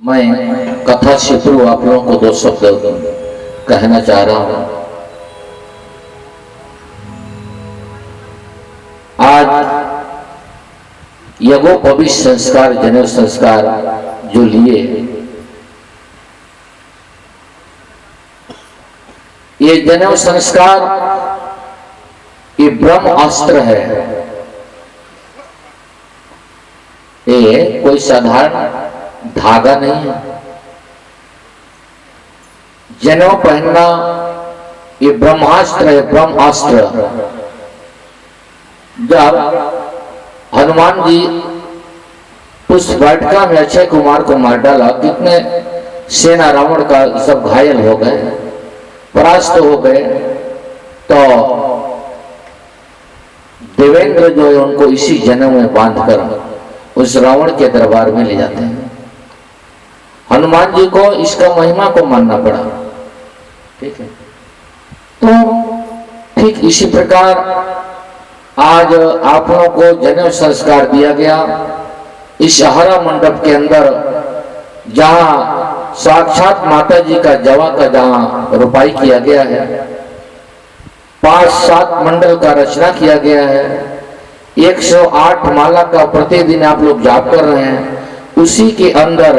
मैं कथा क्षेत्र आप लोगों को दो शब्द कहना चाह रहा हूं। आज यज्ञोपवीत संस्कार, जनेऊ संस्कार जो लिए, ये जनेऊ संस्कार ये ब्रह्म अस्त्र है। ये कोई साधारण धागा नहीं है। जनेऊ पहनना ये ब्रह्मास्त्र है, ब्रह्मास्त्र। जब हनुमान जी उस वाटिका में अक्षय कुमार को मार डाला, कितने सेना रावण का सब घायल हो गए, परास्त हो गए, तो देवेंद्र जो है उनको इसी जनेऊ में बांधकर उस रावण के दरबार में ले जाते हैं। हनुमान जी को इसका महिमा को मानना पड़ा। ठीक है, तो ठीक इसी प्रकार आज आप लोगों को जनेऊ संस्कार दिया गया। इस हरा मंडप के अंदर जहां साक्षात माता जी का जवा का जहां रोपाई किया गया है, 5-7 मंडल का रचना किया गया है, 108 माला का प्रतिदिन आप लोग जाप कर रहे हैं। उसी के अंदर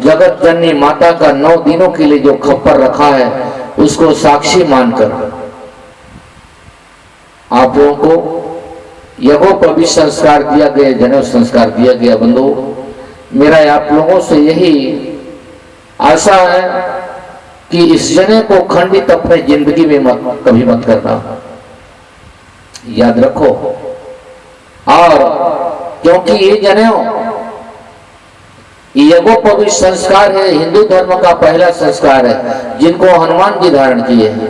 जगत जननी माता का 9 दिनों के लिए जो खप्पर रखा है, उसको साक्षी मानकर आप लोगों को यज्ञोपवीत संस्कार दिया गया, जनेऊ संस्कार दिया गया। बंधु, मेरा आप लोगों से यही आशा है कि इस जनेऊ को खंडित अपने जिंदगी में कभी मत करना, याद रखो। और क्योंकि ये जनेऊ यज्ञोपवीत संस्कार है, हिंदू धर्म का पहला संस्कार है जिनको हनुमान जी धारण किए हैं।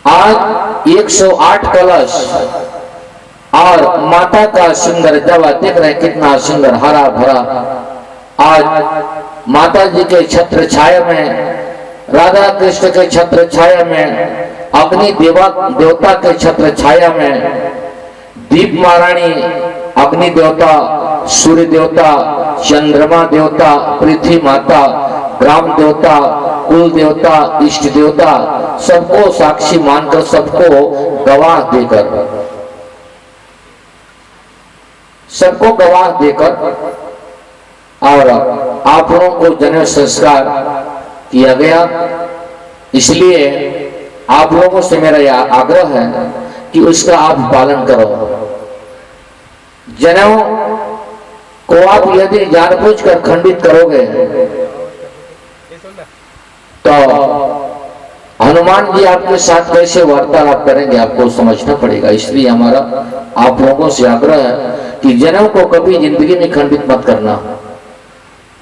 आज 108 कलश और माता का सुंदर जवा देख रहे हैं, कितना सुंदर हरा भरा। आज माता जी के छत्र छाया में, राधा कृष्ण के छत्र छाया में, अग्नि देवता के छत्र छाया में, दीप महारानी, अग्नि देवता, सूर्य देवता, चंद्रमा देवता, पृथ्वी माता, ग्राम देवता, कुल देवता, इष्ट देवता, सबको साक्षी मानकर, सबको गवाह देकर, सबको गवाह देकर और आप लोगों को जनेऊ संस्कार किया गया। इसलिए आप लोगों से मेरा यह आग्रह है कि उसका आप पालन करो। जनेऊ को आप यदि जानबूझकर खंडित करोगे तो हनुमान जी आपके साथ कैसे वार्तालाप करेंगे, आपको समझना पड़ेगा। इसलिए हमारा आप लोगों से आग्रह है कि जनेऊ को कभी जिंदगी में खंडित मत करना।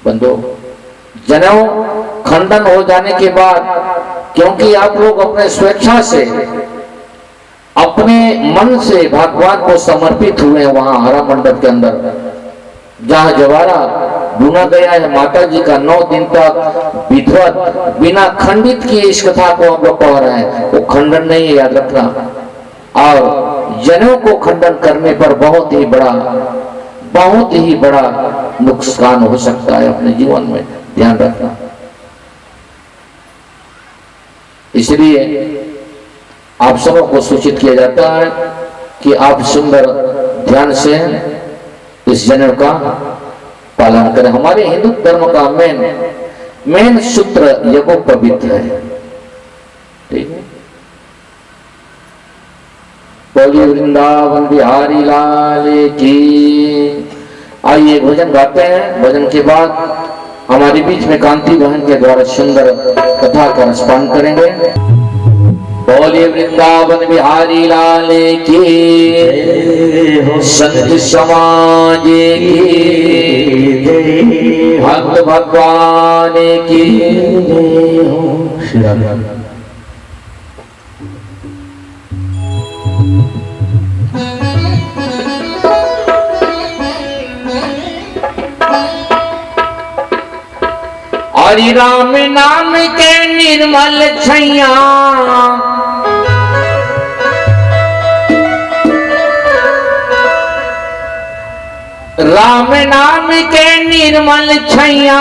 बंधु, जनेऊ खंडन हो जाने के बाद, क्योंकि आप लोग अपने स्वेच्छा से, अपने मन से भगवान को समर्पित हुए हैं, वहां हरा मंडप के अंदर जहां जवारा बुना गया है माता जी का 9 दिन तक विधिवत बिना खंडित किए इस कथा को हम लोग पढ़ रहे हैं, वो खंडन नहीं है, याद रखना। और जनेऊ को खंडन करने पर बहुत ही बड़ा नुकसान हो सकता है अपने जीवन में, ध्यान रखना। इसलिए आप सबों को सूचित किया जाता है कि आप सुंदर ध्यान से इस जनेऊ का पालन करें। हमारे हिंदू धर्म का मेन सूत्र यज्ञोपवीत है। ठीक है, बोलिए वृंदावन बिहारी लाल की। आइए भजन गाते हैं। भजन के बाद हमारे बीच में कांति बहन के द्वारा सुंदर कथा का रसपान करेंगे। बोलिए वृंदावन बिहारी लाल की, संत समाज की, भक्त भगवान की। हरि राम नाम के निर्मल छैया, राम नाम के निर्मल छैया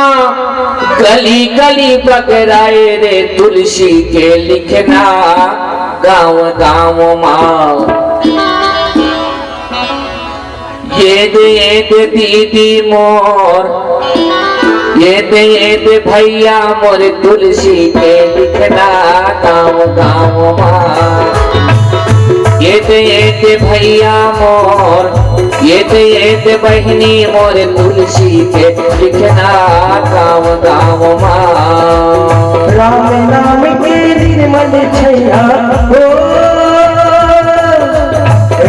गली गली बगराए रे तुलसी के लिखना गाँव गाँव माँ। ये दे दीदी मोर, ये दे भैया मोर तुलसी के लिखना गाँव गाँव माँ। ये दे भैया मोर, ये दे बहनी मोर तुलसी के लिखना गाँव गाँव माँ। राम नाम के निर्मल छैया हो,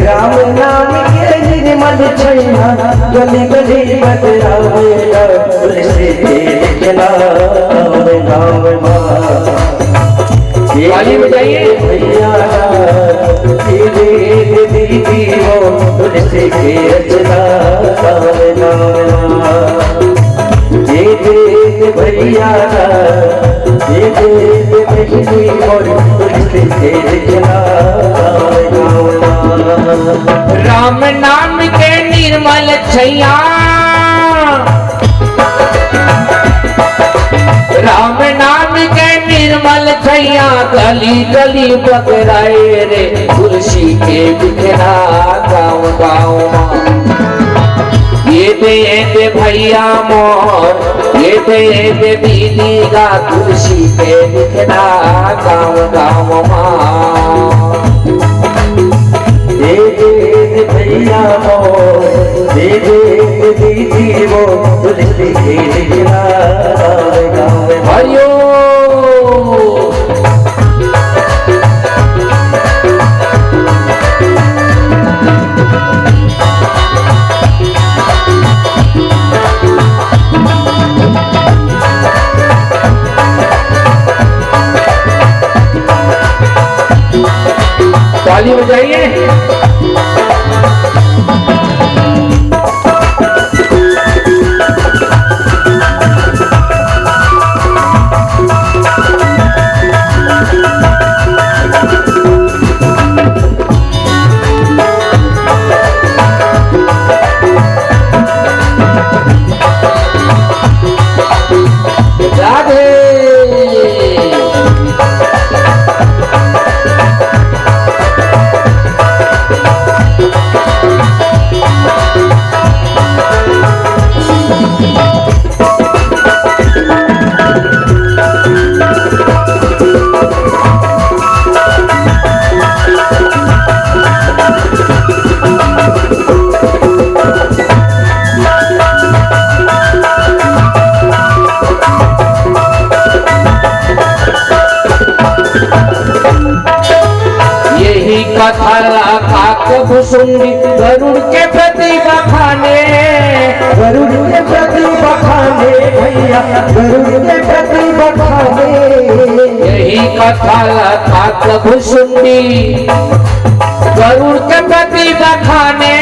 राम नाम के निर्मल छैया गली गली बतरावेगा तुलसी के लिखना गाँव माँ। ताली बजाइए भैया दीदी हो तुलसी के रचना गाँव गाँव। ये दे भैया, ये दे बहनी और तुलसी के लिखना गाँव गाँव। राम नाम के निर्मल छैया, राम नाम के निर्मल छैया गली गली बगराए रे तुलसी के लिखना गाँव गाँव माँ। ये दे भैया मोर, ये दे दीदी गा तुलसी के लिखना गाँव गाँव माँ। ये दे भैया मोर, ये दे दीदी वो तुलसी के लिखना गाँव गाँव। हरिओ ताली बजाइए। कथा काक भुसुंडी गरुड़ के प्रति बखाने, गरुड़ के प्रति बखाने भैया, गरुड़ के प्रति बखाने। यही कथा काक भुसुंडी गरुड़ के प्रति बखाने,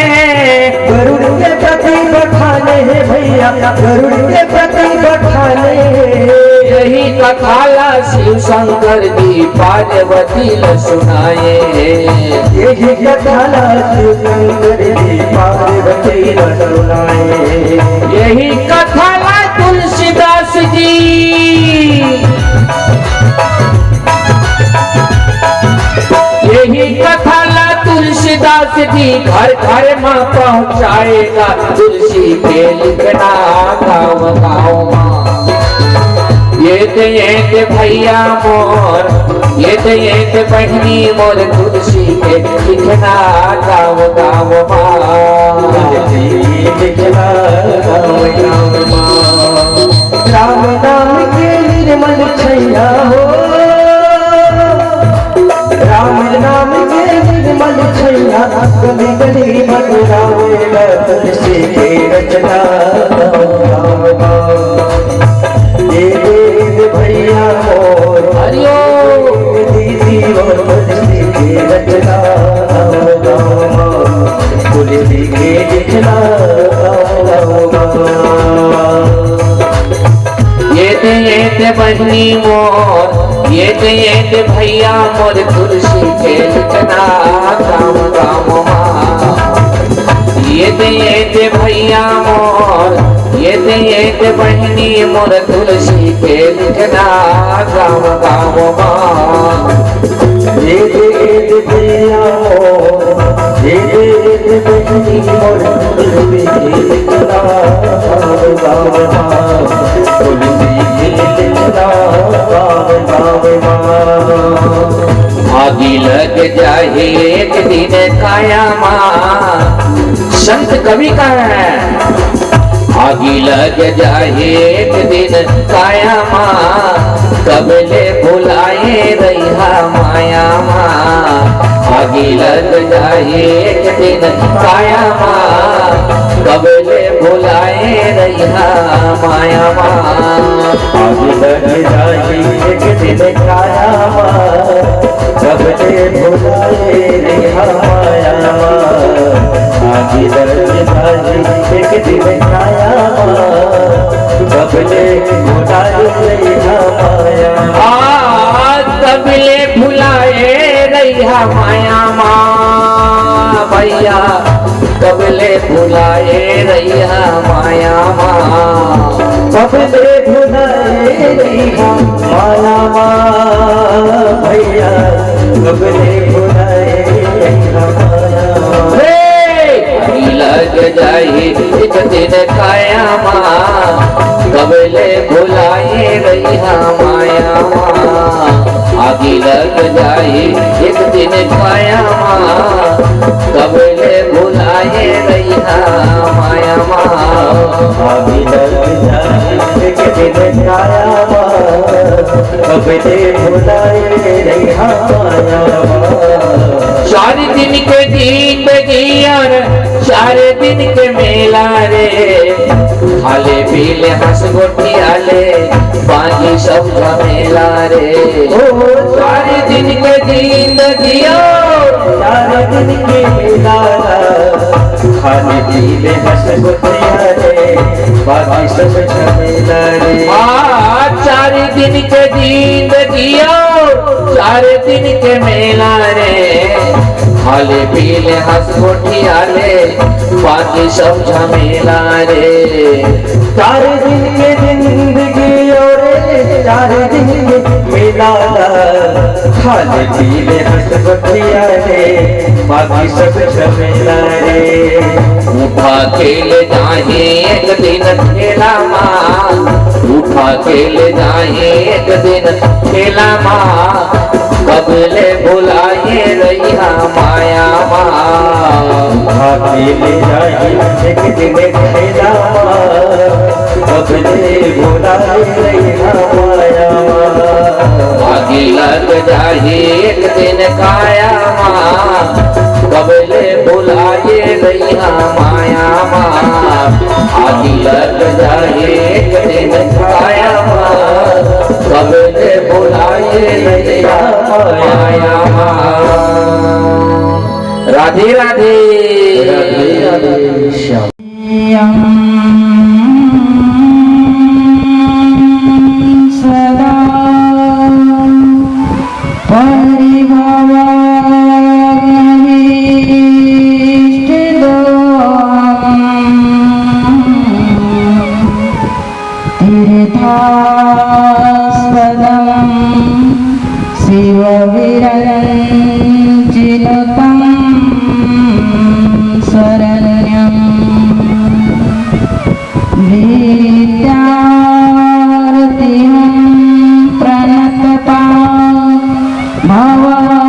गरुड़ के प्रति बखाने भैया, गरुड़ के प्रति बखाने। यही कथाला शिव शंकर जी पार्वती ल सुनाए, यही कथाला शिव शंकर जी पार्वती ल सुनाए। यही कथाला तुलसीदास जी, यही कथाला तुलसीदास जी घर घर में पहुँचाएगा तुलसी के लिखना गाँव गाँव माँ। ये दे भैया मोर, ये दे बहनी मोर तुलसी के लिखना गाँव गाँव माँ। लिखना गाँव गाँव माँ। राम नाम के निर्मल छैया हो, राम नाम के निर्मल छैया गली गली बतरावेगा तुलसी के रचना गाँव गाँव। ये दे भैया मोर, हरिओ दीदी और तुलसी के रचना गाँव गाँव। तुलसी के लिखना गाँव गाँव। ये दे बहनी मोर, ये दे भैया मोर तुलसी के लिखना गाँव गाँव माँ। ये दे भैया मोर, ये दे बहनी मोर तुलसी के लिखना गाँव गाँव माँ। ये दे भैया मोर, ये दे बहनी मोर तुलसी के लिखना गाँव गाँव माँ, तुलसी के लिखना गाँव गाँव माँ। आगे लग जाए एक दिन काया माँ, संत कवि का है। आगे लग जाए एक दिन काया माँ, कबले भुलाए रहा माया माँ। आगे लग जाए एक दिन काया माँ, कबले भुलाए रहा माया माँ। आगे लग जाए एक दिन काया माँ, कबले भुलाए रहा माया माँ। आगे लग जाए एक दिन काया माँ, कबले भुलाए रहा माया माँ। कबले भुलाए रहा माया माँ भैया, कबले भुलाए रहा माया माँ। कबले भुलाए रहा माया माँ भैया, कबले भुलाए रहा माया माँ। लग जाए एक दिन काया माँ, कबले भुलाए रहा माया माँ। आगे लग जाए एक दिन काया माँ, कबले भुलाए रहा माया माँ। आगे लग जाए एक दिन काया माँ, कबले भुलाए रहा माया माँ। 4 दिन के जिंदगी और 4 दिन के मेला रे, खाले पीले हंस गोटियाले बाकी सब झमेला रे। 4 दिन के जिंदगी और 4 दिन के मेला, खाने पीले हंस गोटियाले बाकी सब झमेला रे। 4 दिन के जिंदगी और 4 दिन के मेला रे, खाले पीले हंस गोटियाले बाकी सब झमेला रे। 4 दिन के जिंदगी और 4 दिन के मेला, खाने पीले हंस गोटियाले बाकी सब झमेला रे। उठा के ले जाए एक दिन खेला माँ, उठा के ले जाए एक दिन खेला माँ, कबले भुलाए रहा माया माँ। ले जाए एक दिन खेला माँ, कबले भुलाए रहा माया माँ। आगे लग जाए एक दिन काया माँ, कबले भुलाए रहा माया माँ। आगे लग जाए एक दिन काया माँ, कबले भुलाए रहा माया माँ। राधे राधे राधे राधे श्याम। सदा तीर्थास्पदं शिवविरञ्जिनुतं शरण्यं विद्यार्थिं प्रणतपा भवद्विपोतं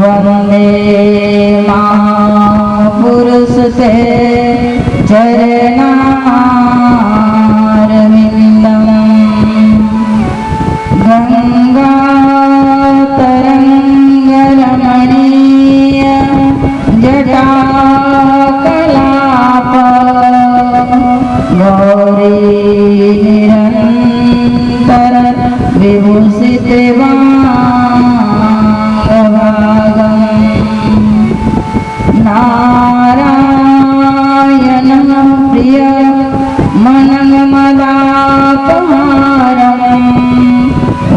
वन्दे महापुरुषते चरणारविन्दं गङ्गातरङ्गरमणीय जटाकलाप गौरी निरन्तर विभूषिते वाङ्गभागम् नारायणं प्रिय मनमदापहारं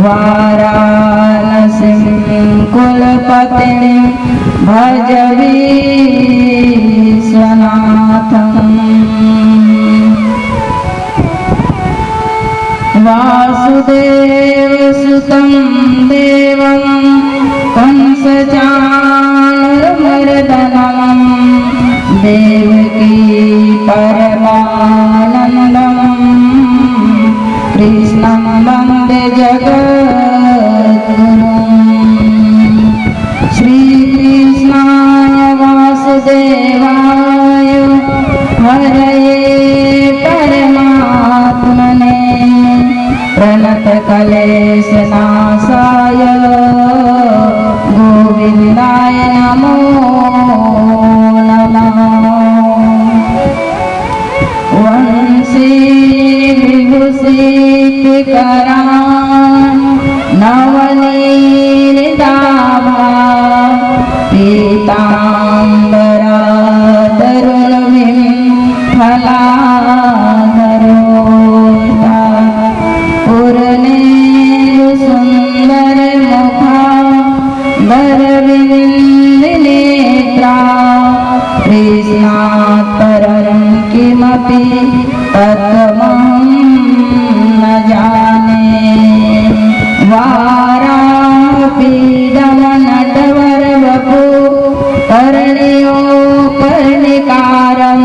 वाराणसीं कुलपतिं वासुदेवसुतं देवं कंसचाणूरमर्दनं देवकी परमानन्दं कृष्णं वन्दे जगद्गुरुम्। श्रीकृष्णाय वासुदेवाय हरये परमात्मने प्रणतक्लेशनाशाय गोविन्दाय नमो नमः। वंशी विभूषितकरान् नवनीताभा पीताम्बरा तरुणीं फलाधरोष्टा पूर्णेन्दुसुन्दरमुखा वरविन्दिनेत्रा कृष्णात् परं किमपि तत्त्वमहं न जाने। वारापीडमनटवरवपु कर्णिकारं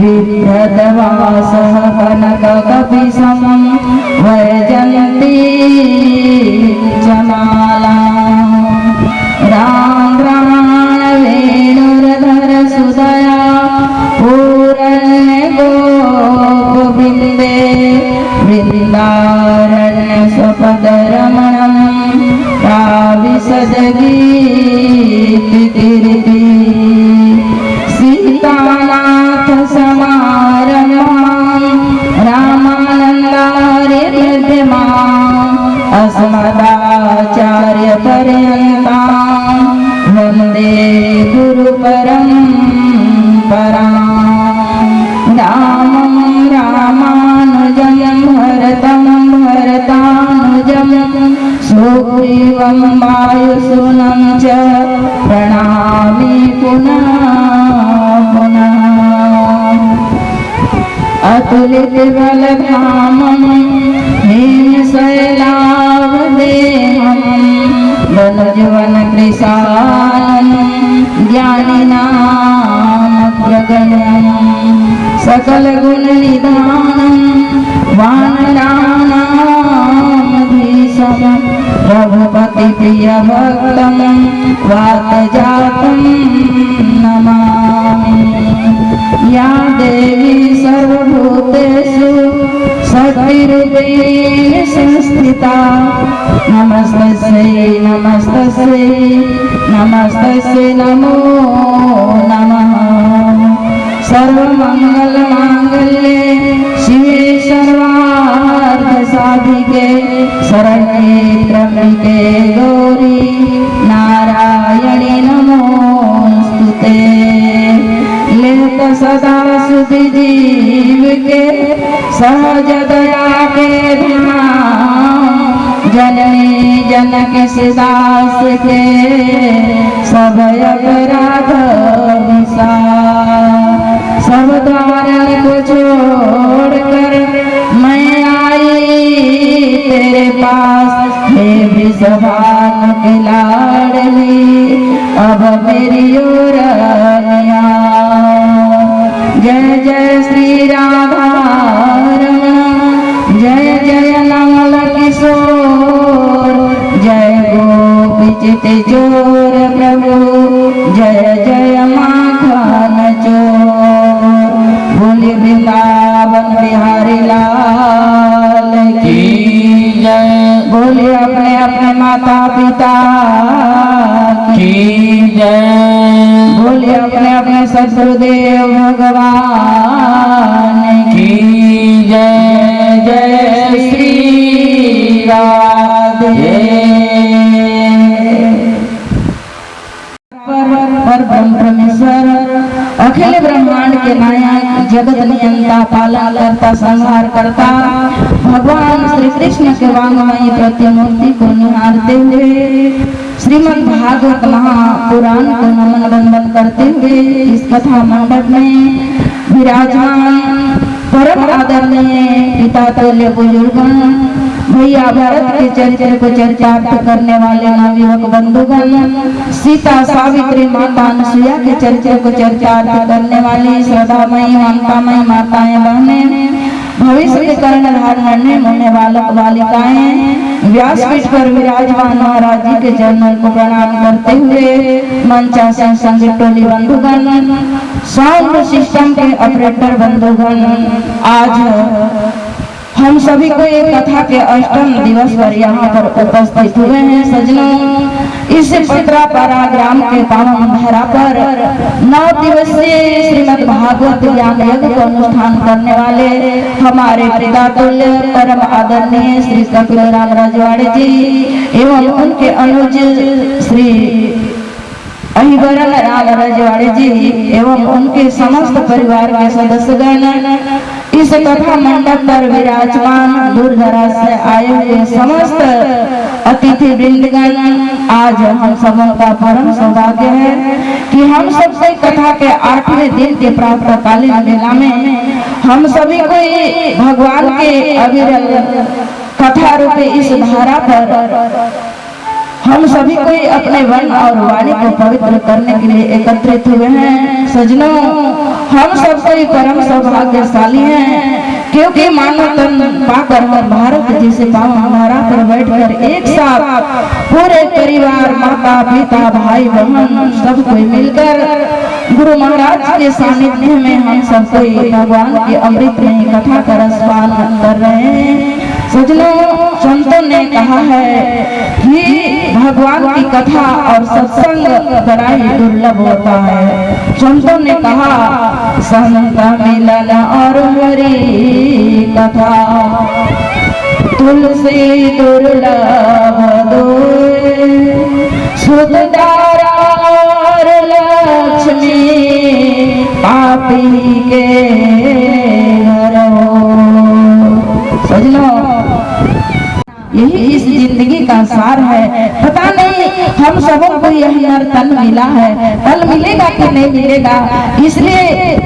बिभ्रतवासः कनककपिशं वैजयन्ती जमाला। राम्राणवेणुरधर सुदया पूरण्यगोपबिन्दे वृन्दारण्यस्वपदरमणं प्राविशदगीतिकीर्ति। सीतानाथ समारम्भां रामानन्दार्यमध्यमाम् अस्मदाचार्यपर्यन्तां वन्दे गुरुपरम्पराम्। रामं रामानुजं भरतं भरतानुजं सुग्रीवं वायुसूनं च प्रणमामि पुनः पुनः। अतुलितबलधामं हिमशैलावदेहं वनजुवनकृशानं ज्ञानिनामग्रगण्यं सकलगुणनिधानं वानराणामधीशं रघुपतिप्रियभक्तं वातजातं नमामि। या देवी सर्वभूतेषु शक्तिरूपेण संस्थिता नमस्तस्यै नमस्तस्यै नमस्तस्यै नमो नमः। सर्वमङ्गलमाङ्गल्ये शिवे सर्वार्थसाधिके शरण्ये त्र्यम्बके गौरी नारायणि नमोऽस्तुते। लेत सदा सुधि जीव के सहज दया के ध्यान जननी जनक दास के सब अपराध विसार। सब द्वारन को छोड़कर मैं आई तेरे पास हे विषभान की लाडली अब मेरी ओर निया। जय जय श्री राधा रमण जय जय नवल किशोर जय गोपी चित जोर प्रभु जय जय माखन चोर। बोले वृंदावन बिहारी लाल की जय। बोले अपने अपने माता पिता की जय। बोले अपने अपने सद्गुरुदेव भगवान की जय। जय श्री राधे। पर ब्रह्म परमेश्वर अखिल ब्रह्मांड के नायक जगत नियंता पालन करता संहार करता भगवान श्री कृष्ण के वांगमयी प्रतिमूर्ति को निहारते हुए श्रीमद् भागवत महापुराण को नमन बंदन करते हुए इस कथा मंडप में विराजमान परम आदरणीय पिता तुल्य बुजुर्गन, भैया भरत के चरित्र को चरितार्थ करने वाले नवयुवक बंधुगण, सीता सावित्री माता अनसुया के चरित्र को चरितार्थ करने वाली श्रद्धामयी ममतामयी माताएं बहनें, भविष्य के कर्णधार नन्हे मुन्ने बालक बालिकाएं, व्यासपीठ पर विराजमान महाराज जी के चरणों को प्रणाम करते हुए मंचासन संगीत टोली बंधुगण, साउंड सिस्टम के ऑपरेटर बंधुगण, आज हम सभी को एक कथा के अष्टम दिवस पर यहाँ पर उपस्थित हुए हैं। सजनों, इस पित्रापारा ग्राम के पावन धरा पर 9 दिवसीय श्रीमद् भागवत ज्ञान यज्ञ को अनुष्ठान करने वाले हमारे पिता तुल्य परम आदरणीय श्री कपिल राम रजवाड़े जी एवं उनके अनुज श्री अहिबरन राम रजवाड़े जी एवं उनके समस्त परिवार के सदस्यगण, इस कथा मंडप पर विराजमान दूर दराज से आए हुए समस्त अतिथि वृंदगण, आज हम सबों का परम सौभाग्य है कि हम सबसे कथा के 8वें दिन के प्रातःकालीन बेला में हम सभी को भगवान के अविरल कथा रूपी इस धारा पर हम सभी को अपने वन और वाणी को पवित्र करने के लिए एकत्रित हुए हैं। सजनों, हम सब कोई परम सौभाग्यशाली हैं क्योंकि मानव तन पाकर हम भारत जैसे पावन धारा पर बैठकर एक साथ पूरे परिवार, माता पिता भाई बहन सब कोई मिलकर गुरु महाराज के सानिध्य में हम सब कोई भगवान की अमृत में कथा का रसपान कर रहे हैं। सजनों, संतों ने कहा है कि भगवान की कथा और सत्संग बड़ा ही दुर्लभ होता है। संतों ने कहा संत मिलन और हरि कथा तुलसी दुर्लभ दोए, सुखदारा और लक्ष्मी पापी के घर हो। सजनों, यही इस जिंदगी का सार है। पता नहीं हम सबों को यह नर्तन मिला है, कल मिलेगा कि नहीं मिलेगा, इसलिए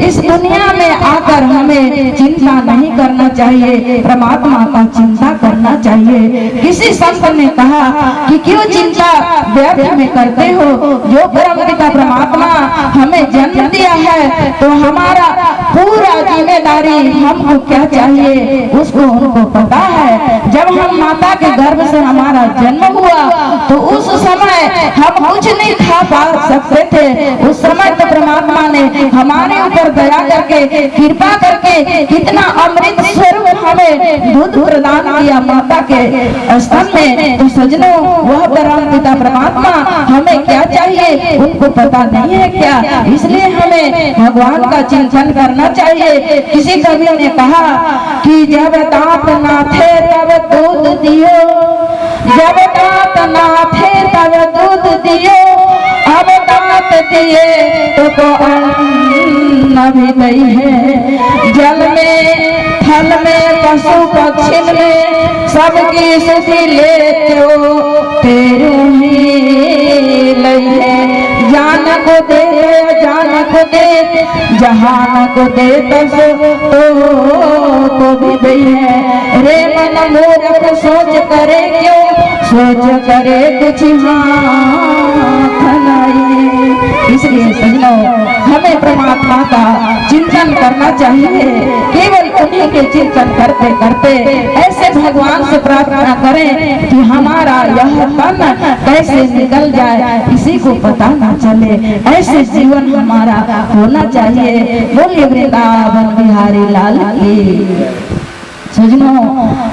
इस दुनिया में आकर हमें चिंता नहीं करना चाहिए, परमात्मा का चिंता करना चाहिए। किसी संत ने कहा कि क्यों चिंता व्यर्थ में करते हो, जो परमपिता परमात्मा हमें जन्म दिया है तो हमारा पूरा जिम्मेदारी हमको क्या चाहिए उसको उनको पता है। जब हम माता के गर्भ से हमारा जन्म हुआ तो उस समय हम कुछ नहीं खा पा सकते थे। उस समय तो परमात्मा ने हमारे ऊपर दया करके कृपा करके कितना अमृत स्वरूप हमें दूध प्रदान किया माता के स्तन में। तो सजनों, वह परम पिता परमात्मा हमें क्या चाहिए उनको पता नहीं है क्या, इसलिए हमें भगवान का चिंतन करना चाहिए। किसी कवि ने कहा कि जब दांत ना थे तब दूध दियो, जब दांत ना थे तब दूध दियो, अब दांत दिए तो अन्न भी नहीं है। जल में थल में पशु पक्षी में सबकी सुखी लेते हो, तेरू ही लई है। जान को दे जान को दे, जहान को दे तो भी दई है। रे मन मूर्ख सोच करे क्यों, सोच करे कुछ हाथ नहीं। इसलिए सजनों, हमें परमात्मा का चिंतन करना चाहिए। केवल उन्हीं के चिंतन करते करते ऐसे भगवान से प्रार्थना करें कि हमारा यह तन कैसे निकल जाए किसी को पता ना चले, ऐसे जीवन हमारा होना चाहिए। बोलिए वृंदावन बिहारी लाल की। सजनों,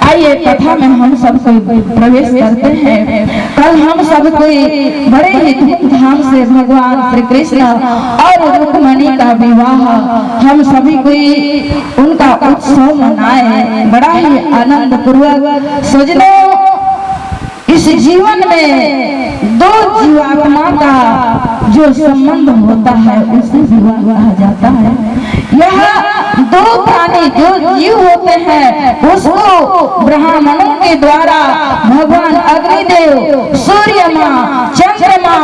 आइए कथा में हम सब कोई प्रवेश करते हैं। कल हम सब कोई बड़े ही धूमधाम से भगवान श्री कृष्ण और रुक्मिणी का विवाह हम सभी कोई उनका उत्सव मनाए बड़ा ही आनंद पूर्वक। सजनों, इस जीवन में दो जीवात्मा का जो संबंध होता है उसे विवाह कहा जाता है। यह दो प्राणी आदि जो जीव होते हैं उसको ब्राह्मणों के द्वारा भगवान अग्निदेव, सूर्य माँ, चंद्रमा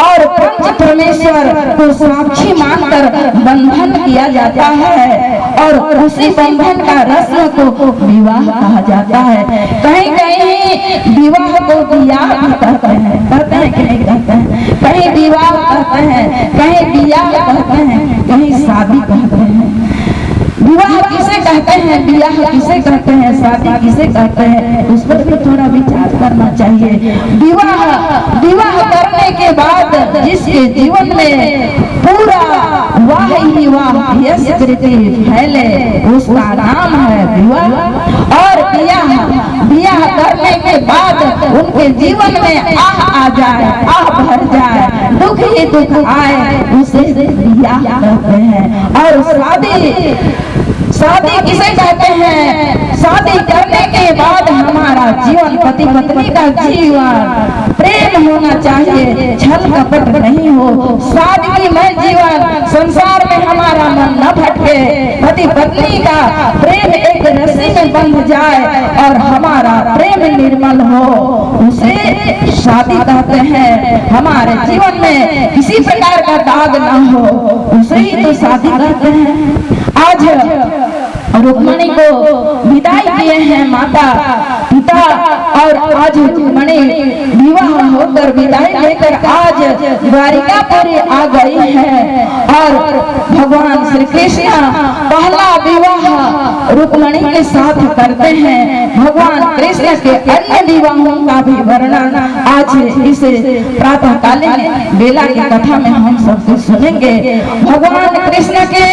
और पंच परमेश्वर को साक्षी मानकर बंधन किया जाता है और उसी बंधन का रस्म को विवाह कहा जाता है। कहीं कहीं विवाह को बियाह भी कहते हैं कि नहीं कहते हैं? कहीं विवाह कहते हैं, कहीं बियाह कहते हैं, कहीं शादी कहते हैं। विवाह किसे कहते हैं, बियाह किसे कहते हैं, शादी किसे कहते हैं, उस पर भी थोड़ा विचार करना चाहिए। विवाह करने के बाद जिसके जीवन में पूरा वाह ही वाह यश कृति फैले उसका नाम है विवाह। और बियाह करने के बाद उनके जीवन में आह आ जाए, आह भर जाए, दुख ही दुख आए, उसे बियाह कहते हैं। और शादी किसे कहते हैं? शादी करने के बाद हमारा जीवन पति पत्नी का जीवन प्रेम होना चाहिए, छल कपट नहीं हो। सादगीमय जीवन, संसार में हमारा मन न भटके, पति पत्नी का प्रेम एक रस्सी में बंध जाए और हमारा प्रेम निर्मल हो, उसे शादी कहते हैं। हमारे जीवन में किसी प्रकार का दाग न हो, उसे ही तो शादी कहते हैं। आज रुक्मणी को विदाई किए हैं माता पिता और आज रुक्मणी विवाह होकर विदाई लेकर आज द्वारिकापुरी आ गई है और भगवान श्री कृष्ण पहला विवाह रुक्मणी के साथ करते हैं। भगवान कृष्ण के अन्य विवाहों का भी वर्णन आज इस प्रातःकालीन बेला की कथा में हम सबसे सुनेंगे। भगवान कृष्ण के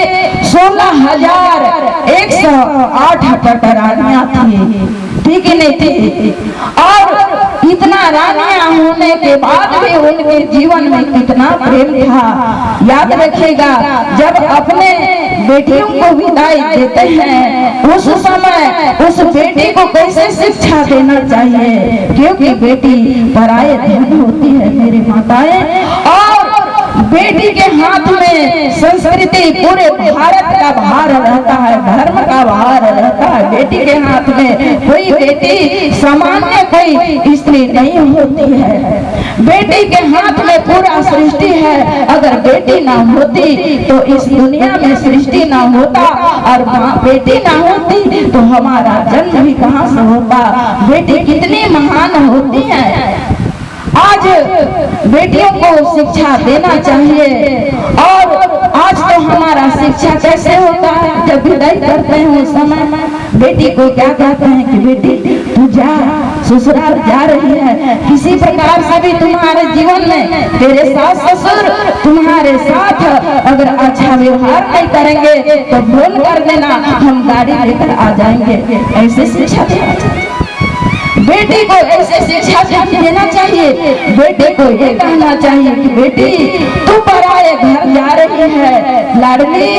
16,108 पटरानियां थी, ठीक ही नहीं थी। और इतना रानियां होने के बाद भी उनके जीवन में कितना प्रेम था। याद रखिएगा, जब अपने बेटियों को विदाई देते हैं उस समय उस बेटी को कैसे शिक्षा देना चाहिए, क्योंकि बेटी पराये धन होती है मेरी माताएं। और बेटी के हाथ में संस्कृति पूरे भारत का भार रहता है, धर्म का भार रहता है। बेटी के हाथ में कोई बेटी सामान्य कोई स्त्री नहीं होती है, बेटी के हाथ में पूरा सृष्टि है। अगर बेटी ना होती तो इस दुनिया में सृष्टि ना होता और बेटी ना होती तो हमारा जन्म भी कहाँ से होता। बेटी कितनी महान होती है। आज बेटियों को शिक्षा देना चाहिए। और आज तो हमारा शिक्षा कैसे होता है, जब विदाई करते हैं उस समय बेटी को क्या कहते हैं कि बेटी तू जा, ससुराल जा रही है। किसी प्रकार से भी तुम्हारे जीवन में तेरे सास ससुर तुम्हारे साथ अगर अच्छा व्यवहार नहीं करेंगे तो फोन कर देना, हम गाड़ी लेकर आ जाएंगे। ऐसे शिक्षा देना चाहिए बेटी को, ऐसे शिक्षा देना चाहिए। बेटे को ये कहना चाहिए कि बेटी तू पराये घर जा रही है, लाडली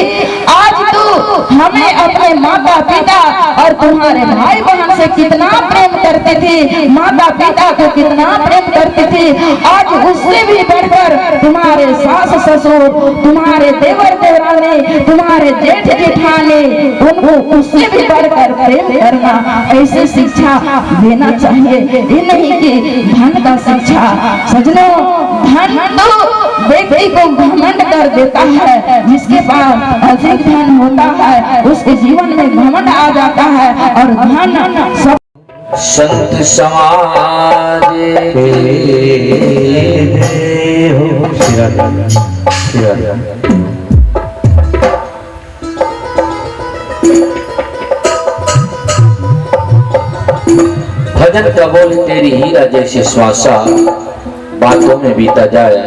आज तू हमें अपने माता पिता और तुम्हारे भाई बहन से कितना प्रेम करती थी, माता पिता को कितना प्रेम करती थी, आज उससे भी बढ़कर तुम्हारे सास ससुर, तुम्हारे देवर देवरानी, तुम्हारे जेठ जेठानी, उनको उससे भी बढ़कर प्रेम करना, ऐसे शिक्षा देना चाहिए। ये नहीं कि धन का शिक्षा। सजनों, धन तो व्यक्ति को घमंड कर देता है, जिसके पास अधिक धन होता है उसके जीवन में घमंड आ जाता है और धन सब संत समाज भजन का बोल तेरी हीरा जैसे श्वासा बातों में बीता जाए।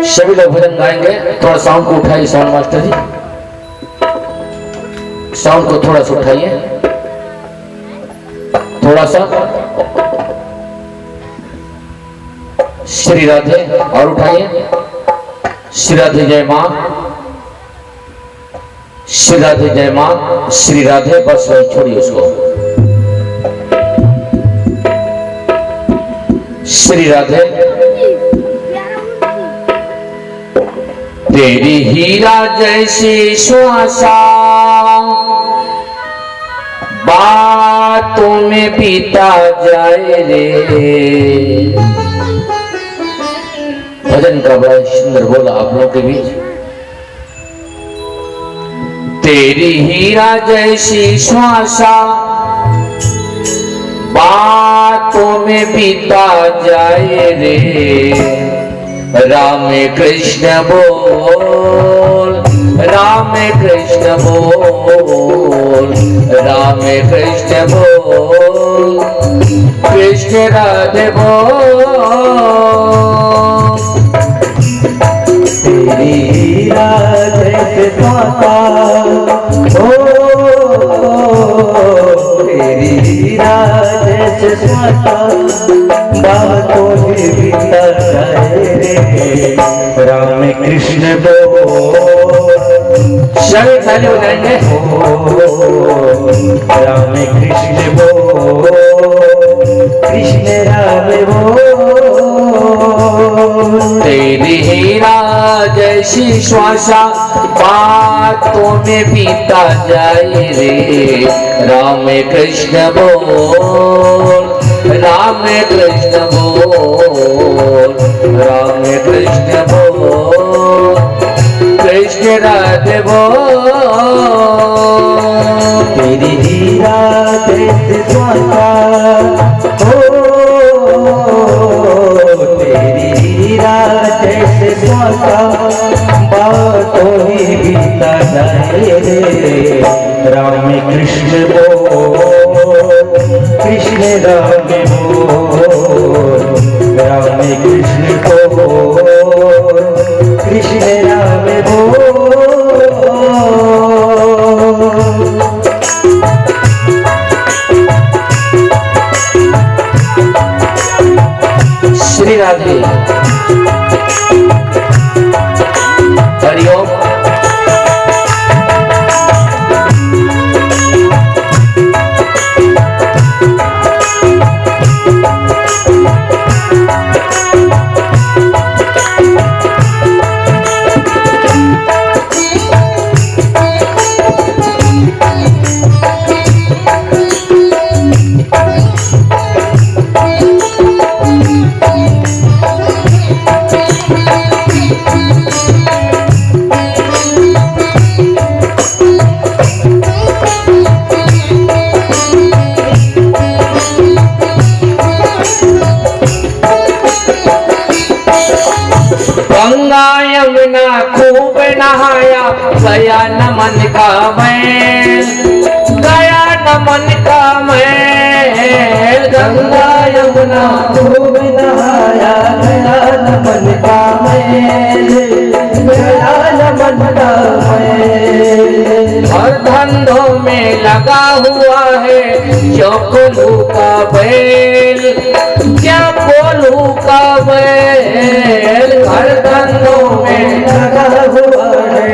सभी लोग भजन गाएंगे। थोड़ा साउंड को उठाइए, साउंड मास्टर जी, साउंड को थोड़ा सा उठाइए, थोड़ा सा। श्री राधे और उठाइए, श्री राधे जय मां। श्री राधे जय मां, श्री राधे, बस वही छोड़िए उसको। श्री राधे। तेरी हीरा जैसी श्वासा बातों में बीता जाए रे। भजन का बड़ा सुंदर बोला आप लोगों के बीच। तेरी हीरा जैसी श्वासा बातों में बीता जाए रे। राम कृष्ण बोल, राम कृष्ण बोल, राम कृष्ण बोल, कृष्ण राधे बोल। तेरी राधे माता ओ तेरी राधे माता बातों में बीता जाए रे। राम कृष्ण बोल, सभी ताली बजाएंगे। राम कृष्ण बोल, कृष्ण राम बोल। तेरी हीरा जैसी श्वासा बातों में बीता जाए रे। राम कृष्ण बोल, राम कृष्ण बोल, राम कृष्ण बोल, कृष्ण राधे बोल। तेरी हीरा जैसी श्वासा तेरी हीरा जैसे श्वासा बातों ही बीता जाए रे। राम कृष्ण बोल, कृष्ण राम बोल, राम कृष्ण बोल, कृष्ण राम बोल। श्री राधे। हरिओम। गंगा यमुना खूब नहाया, गया न मन का मैल, गया न मन का मैल। गंगा यमुना खूब नहाया, गया न मन का मैल, गया न मन का मैल। हर धंधों में लगा हुआ है जो कोल्हू का बैल, क्या कोल्हू का बैल। हर धंधों में लगा हुआ है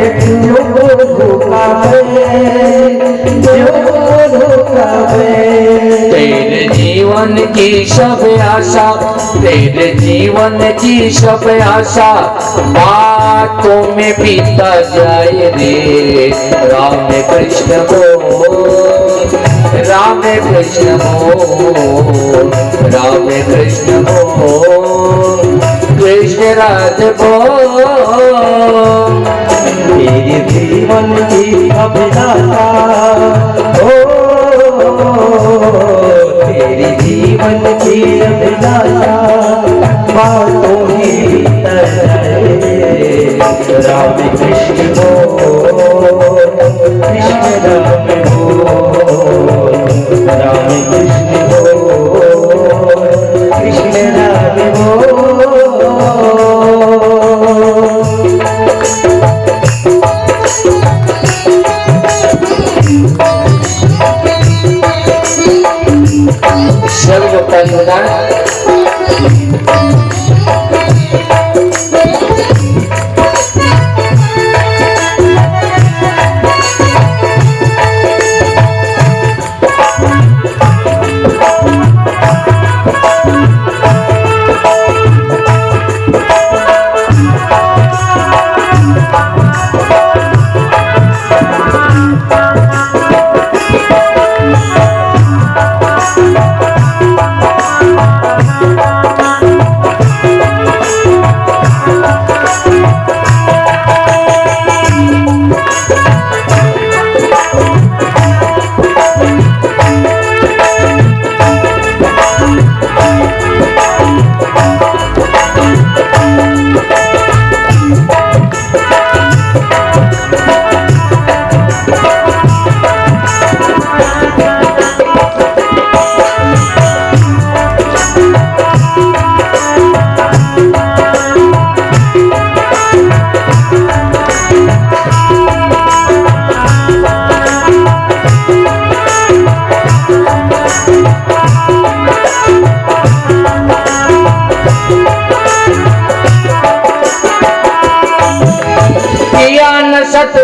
जो कोल्हू का बैल, जो कोल्हू का बैल। तेरे जीवन की सब आशा, तेरे जीवन की सब आशा बातों में बीता जाए रे। राम कृष्ण बोल, राम कृष्ण बोल, राम कृष्ण बोल, कृष्ण राधे बोल। तेरे जीवन की अभिलाषा ओ तेरे जीवन की अभिलाषा बातों ही बीता जाए। राम कृष्ण बोल, कृष्ण राम बोल, राम कृष्ण बोल, कृष्ण राम बोल। सभी लोग ताली बजाएं।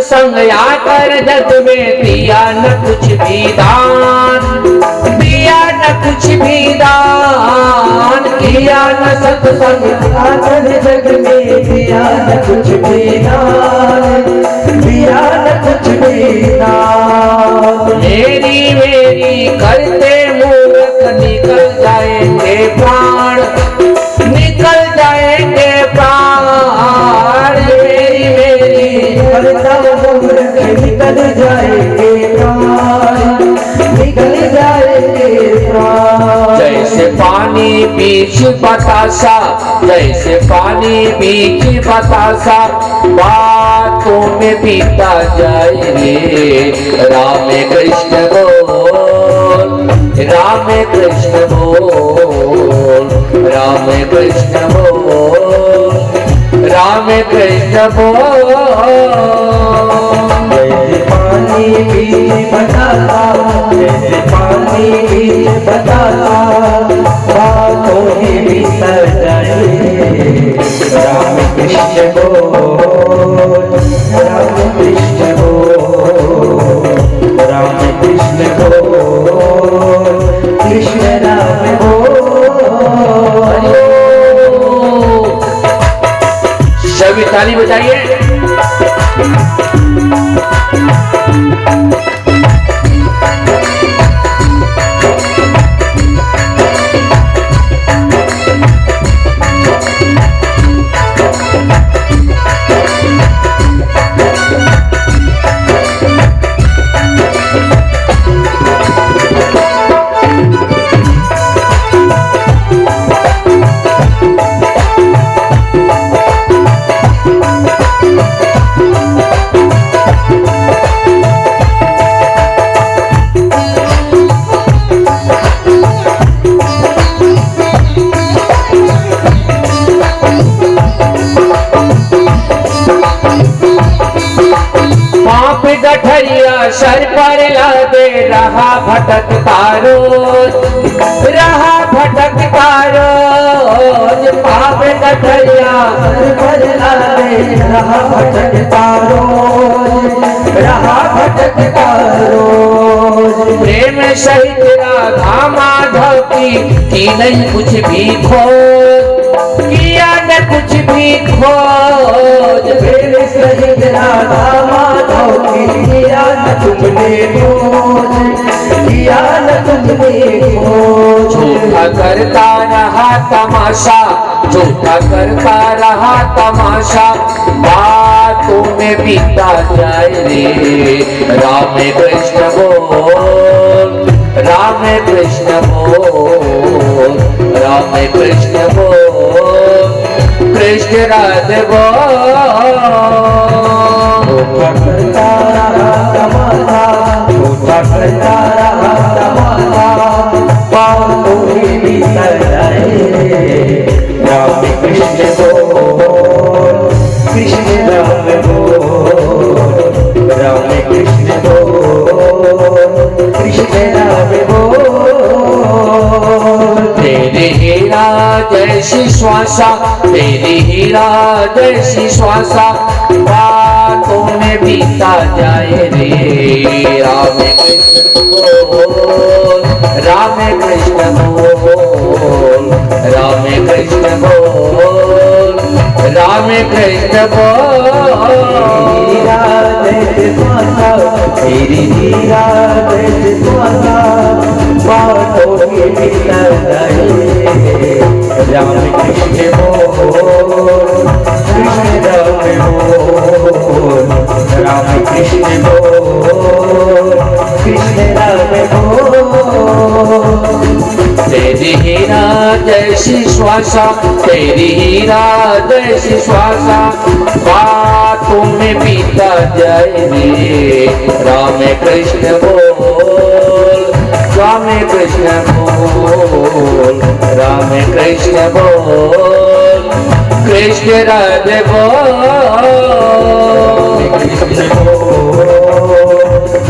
सत्संग आकर जग में दिया न कुछ भी दान, दिया न कुछ भी दान, किया न सत्संग आकर जग में दिया न कुछ भी दान, दिया न कुछ भी दान। मेरी मेरी करते मूर्ख निकल जाएंगे प्राण, निकल जाएंगे प्राण। मेरी मेरी करता मूर्ख निकल जाएंगे प्राण, निकल जाएंगे प्राण। जैसे पानी बीच बतासा, जैसे पानी बीच बतासा, बातों में पीता जाए रे। राम कृष्ण बोल, राम कृष्ण बोल, राम कृष्ण बोल, राम कृष्ण बोल। जैसे पानी बीच बताता, जैसे पानी बीच बताता, बातों में भीतर जाए। राम कृष्ण बोल, राम कृष्ण बोल, राम कृष्ण बोल, कृष्ण राम बोल। सभी ताली बजाइए। पाप गठरिया सर पर लादे, रहा भटकता रोज, रहा भटकता रोज। पाप गठरिया सर पर लादे, रहा भटकता रोज, रहा भटकता रोज। प्रेम सहित राधा माधव की नहीं कुछ भी खोज, किया न कुछ भी खोज। प्रेम सहित राधा माधव की किया न तुमने खोज, किया न तुमने खोज। झूठा करता रहा तमाशा, झूठा करता रहा तमाशा, बातों में बीता जाए रे। राम कृष्ण बोल, राम कृष्ण बोल, राम कृष्ण बोल, कृष्ण राधे बोल। झूठा करता रहा तमाशा, झूठा करता रहा तमाशा, बातों में बीतर जाए। राम कृष्ण बोल, कृष्ण राम बोल, राम कृष्ण बोल, कृष्ण राम बोल। तेरी हीरा जैसी श्वासा, तेरी हीरा जैसी श्वासा, बातों में बीता जाए रे। राम कृष्ण बोल, राम कृष्ण बोल, राम कृष्ण बोल, राम कृष्ण बोल। तेरी हीरा जैसे श्वासा, बातों में बीतर जाए। राम कृष्ण बोल, कृष्ण राम बोल, राम कृष्ण बोल, कृष्ण राम बोल। तेरी हीरा जैसी श्वासा, तेरी हीरा जैसी श्वासा, बातों में बीता जाए रे। राम कृष्ण बोल, राम कृष्ण बोल, राम कृष्ण बोल, कृष्ण राधे बोल। कृष्ण बोल,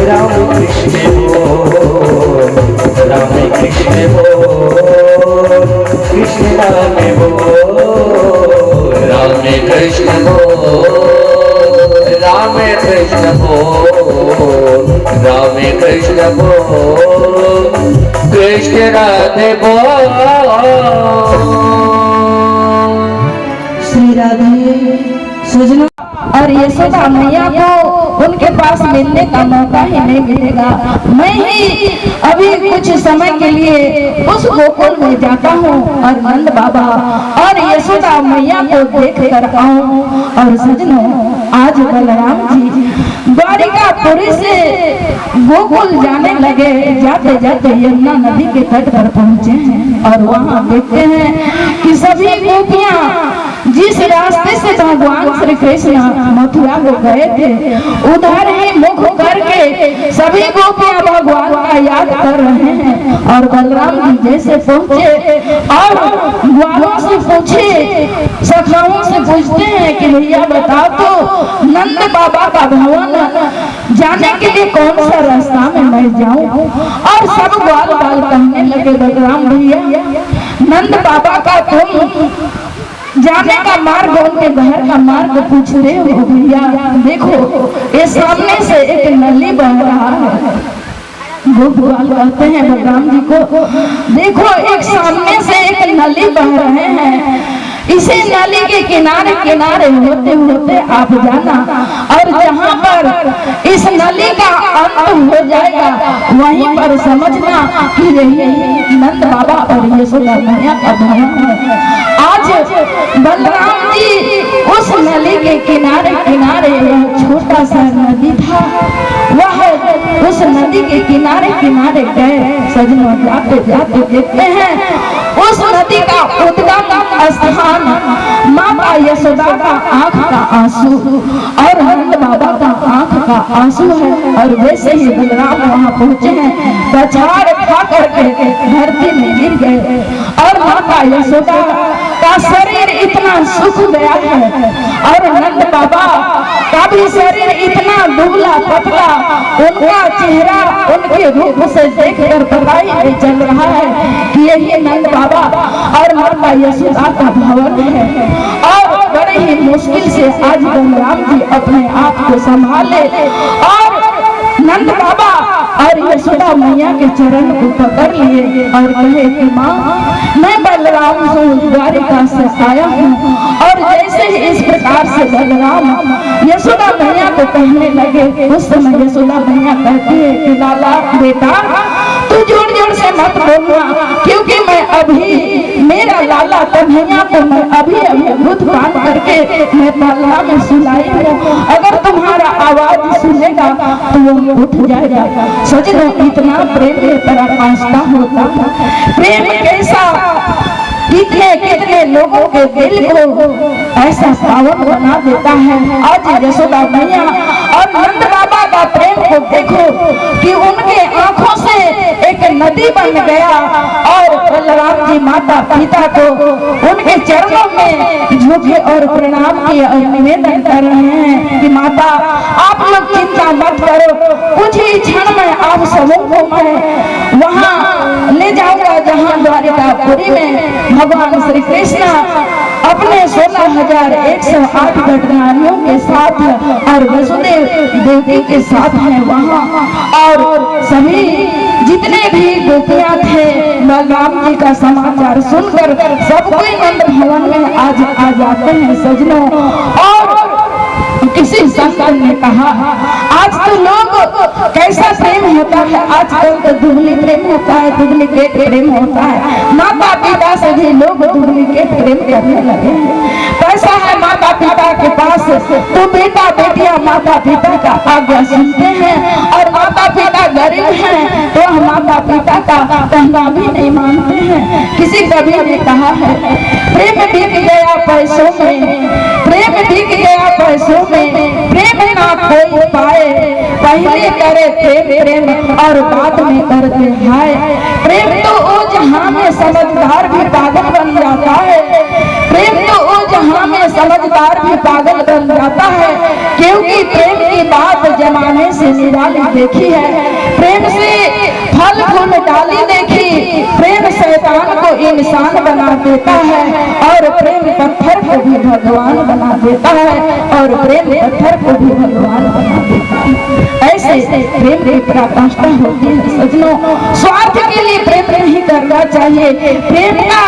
राम कृष्ण बोल, राम कृष्ण बोल, कृष्ण राम बोल। राम कृष्ण बोल, राम कृष्ण स्वामी कृष्ण बोल, कृष्ण राधे बोल। श्री राधे सजनों, और यशोदा मैया को उनके पास मिलने का मौका ही नहीं मिलेगा। मैं ही अभी कुछ समय के लिए उस गोकुल में जाता हूँ और नंद बाबा और यशोदा मैया को देख कर आऊं। और सजनों, आज बलराम जी द्वारिकापुरी से गोकुल जाने लगे। जाते जाते यमुना नदी के तट पर पहुंचे हैं और वहाँ देखते हैं कि सभी गोपियां जिस रास्ते से भगवान श्री कृष्ण मथुरा को गए थे, उधर ही मुख करके सभी गोपियां भगवान का याद कर रहे हैं। और बलराम जी जैसे पहुंचे और ग्वालों से पूछे, सखाओं से पूछते हैं कि भैया बताओ तो नंद बाबा का भवन जाने के लिए कौन सा रास्ता में मैं जाऊं। और सब ग्वाल बाल कहने लगे, बलराम भैया नंद बाबा का तुम जाने का मार्ग, उनके घर का मार्ग पूछ रहे हो भैया। देखो ये सामने से एक नली बह रहा है। गोपाल कहते हैं बलराम जी को, देखो एक सामने से एक नली बह रहे हैं, इसी नली के किनारे किनारे होते होते आप जाना, और जहाँ पर इस नली का अंत हो जाएगा वहीं पर समझना कि यही नंद बाबा और यशोदा मैया का भवन है। आज बलराम जी उस नली के किनारे किनारे वह छोटा सा नदी था, वह उस नदी के किनारे किनारे गए। सजनों, जाते जाते देखते हैं उस नदी का उद्गम स्थान माता यशोदा का आंख का आंसू और नंद बाबा का आंख का आंसू है। और वैसे ही बलराम वहाँ पहुँचे हैं, पछाड़ खा करके धरती में गिर गए। और माता यशोदा का शरीर इतना सूख गया है और नंद बाबा का भी शरीर इतना दुबला पतला, उनका चेहरा उनके रूप से देखकर पता ही नहीं चल रहा है कि यही नंद बाबा और माता यशोदा का भवन है। और बड़े ही मुश्किल से आज बलराम जी अपने आप को संभाले और नंद बाबा और यशोदा मैया के चरण को पकड़ लिए और कहे कि माँ, मैं बलराम हूँ, द्वारिका से आया हूँ। और जैसे ही इस प्रकार से बलराम यशोदा मैया को कहने लगे, उस समय यशोदा मैया कहती है कि लाला बेटा तू जोर जोर से मत बोलना, क्योंकि मैं अभी मेरा लाला कन्हैया को मैं अभी अभिभूत काम करके मैं पालना में सुलाई हूँ। अगर तुम्हारा आवाज सुनेगा तो वो उठ जाएगा। सजनों, इतना प्रेम के पराकाष्ठा होता है। प्रेम कैसा कितने कितने लोगों के दिल को ऐसा पावन बना देता है। आज यशोदा मैया और नंद बाबा का प्रेम को देखो कि उनके आंखों से एक नदी बन गया। और बलराम जी माता पिता को उनके चरणों में झुके और प्रणाम किए और निवेदन कर रहे हैं कि माता आप लोग चिंता मत करो, कुछ ही क्षण में आप सबों को मैं वहाँ ले जाऊंगा जहाँ द्वारिकापुरी में भगवान श्री कृष्ण अपने 16,108 घटनारियों के साथ और वसुदेव देवकी के साथ हैं वहाँ। और सभी जितने भी गोपियां थे बलराम जी का समाचार सुनकर सब कोई नंद भवन में आज आ जाते हैं। सजनों, और किसी संत ने कहा आज तो लोग कैसा प्रेम होता है, आजकल तो दुबली प्रेम होता है, डुप्लीकेट प्रेम होता है। माता पिता से भी लोग डुप्लीकेट प्रेम करने लगे हैं। पैसा है माता पिता के पास तो बेटा बेटियां माता पिता का आज्ञा सुनते हैं, और माता पिता गरीब हैं तो माता पिता का कहना भी नहीं मानते हैं। किसी कवि ने कहा है प्रेम बिक गया पैसों में, प्रेम बिक गया पैसों में, प्रेम ना कोई पाए, पहले करे प्रेम और बाद में करते हाय। प्रेम तो वो जहाँ में समझदार भी पागल बन जाता है, प्रेम तो वो जहाँ में समझदार भी पागल बन जाता है, क्योंकि प्रेम की बात जमाने से निराली देखी है। प्रेम से फल फूल डाली देखी, प्रेम शैतान को इंसान बना देता है और प्रेम पत्थर को को भी भगवान बना देता है और प्रेम पत्थर को भी भगवान बना देता है। ऐसे प्रेम की पराकाष्ठा होती है सजनों। स्वार्थ के लिए प्रेम नहीं करना चाहिए। प्रेम का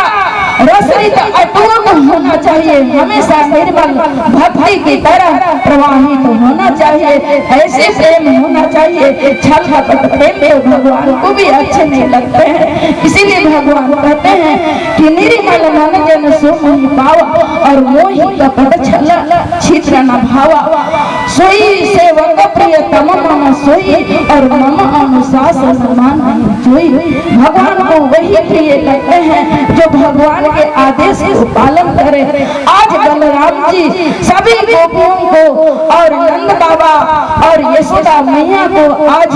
रसरित अटूट होना चाहिए, हमेशा निर्मल भक्ति की तरह प्रवाहित होना चाहिए। ऐसे प्रेम होना चाहिए। छल कपट प्रेम तो भगवान को भी अच्छे नहीं लगते हैं। इसीलिए भगवान कहते हैं कि निर्मल मन जन सो मोहि पावा और मोहि कपट छल छिद्र न भावा। सोई सेवक प्रिय तम मम सोई और मम अनुशासन मान जोई। भगवान को वही प्रिय लगते हैं जो भगवान के आदेश को पालन करे। आज बलराम जी सभी गोपियों को और नंद बाबा और यशोदा मैया को आज